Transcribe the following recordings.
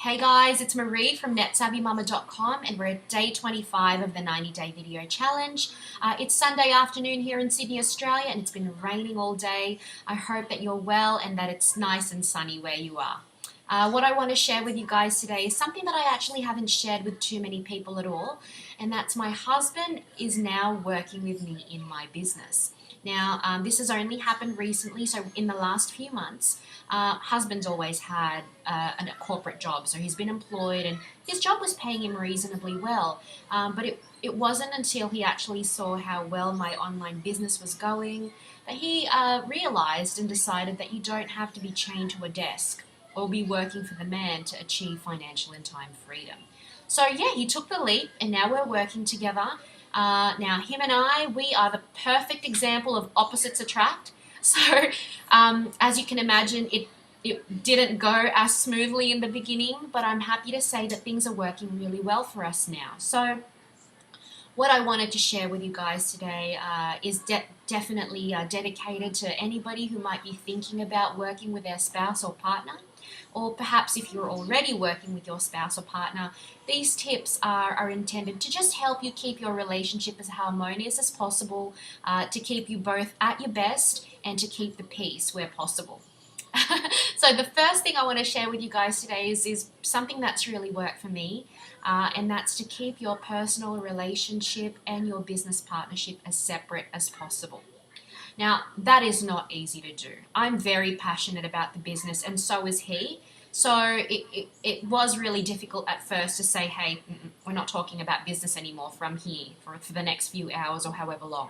Hey guys, it's Marie from netsavvymama.com and we're at day 25 of the 90-day video challenge. It's Sunday afternoon here in Sydney, Australia, and it's been raining all day. I hope that you're well and that it's nice and sunny where you are. What I want to share with you guys today is something that I actually haven't shared with too many people at all, and that's my husband is now working with me in my business. Now, this has only happened recently, so in the last few months, husband's always had a corporate job, so he's been employed and his job was paying him reasonably well, but it wasn't until he actually saw how well my online business was going that he realized and decided that you don't have to be chained to a desk or be working for the man to achieve financial and time freedom. So yeah, he took the leap and now we're working together. Now him and we are the perfect example of opposites attract. So as you can imagine, it didn't go as smoothly in the beginning, but I'm happy to say that things are working really well for us now. So what I wanted to share with you guys today is definitely dedicated to anybody who might be thinking about working with their spouse or partner, or perhaps if you're already working with your spouse or partner. These tips are intended to just help you keep your relationship as harmonious as possible, to keep you both at your best and to keep the peace where possible. So the first thing I want to share with you guys today is something that's really worked for me, and that's to keep your personal relationship and your business partnership as separate as possible. Now, that is not easy to do. I'm very passionate about the business and so is he. So it was really difficult at first to say, hey, we're not talking about business anymore from here for the next few hours or however long.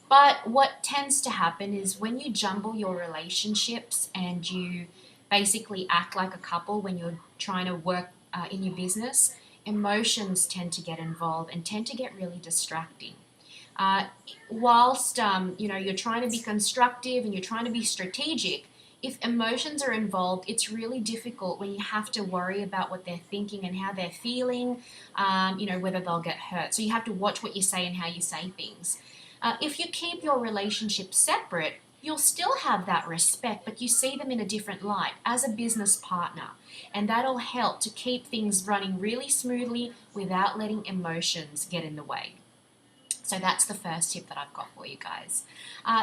But what tends to happen is when you jumble your relationships and you basically act like a couple when you're trying to work in your business, emotions tend to get involved and tend to get really distracting. Whilst you're trying to be constructive and you're trying to be strategic, if emotions are involved, it's really difficult when you have to worry about what they're thinking and how they're feeling, whether they'll get hurt. So you have to watch what you say and how you say things. If you keep your relationship separate, you'll still have that respect, but you see them in a different light as a business partner. And that'll help to keep things running really smoothly without letting emotions get in the way. So that's the first tip that I've got for you guys.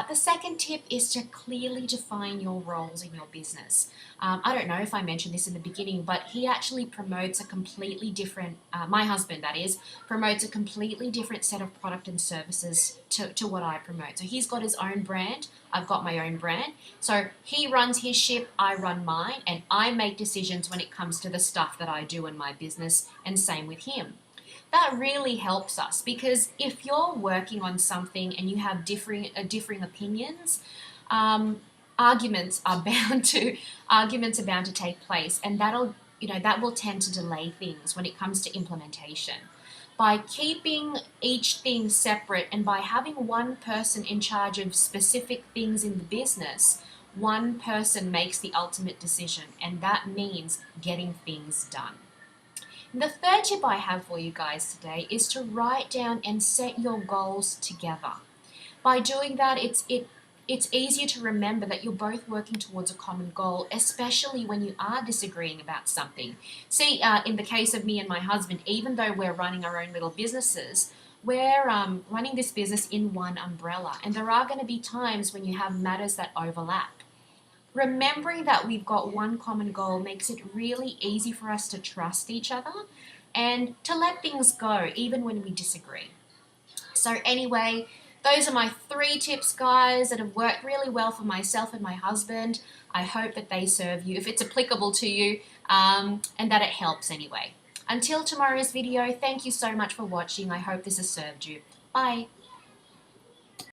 The second tip is to clearly define your roles in your business. I don't know if I mentioned this in the beginning, but he actually promotes a completely different, my husband that is, promotes a completely different set of product and services to what I promote. So he's got his own brand, I've got my own brand. So he runs his ship, I run mine, and I make decisions when it comes to the stuff that I do in my business, and same with him. That really helps us because if you're working on something and you have differing opinions, arguments are bound to take place, and that will tend to delay things when it comes to implementation. By keeping each thing separate and by having one person in charge of specific things in the business, one person makes the ultimate decision, and that means getting things done. The third tip I have for you guys today is to write down and set your goals together. By doing that, it's easier to remember that you're both working towards a common goal, especially when you are disagreeing about something. See, in the case of me and my husband, even though we're running our own little businesses, we're running this business in one umbrella, and there are going to be times when you have matters that overlap. Remembering that we've got one common goal makes it really easy for us to trust each other and to let things go even when we disagree. So anyway, those are my 3 tips, guys, that have worked really well for myself and my husband. I hope that they serve you, if it's applicable to you, and that it helps anyway. Until tomorrow's video, thank you so much for watching. I hope this has served you. Bye.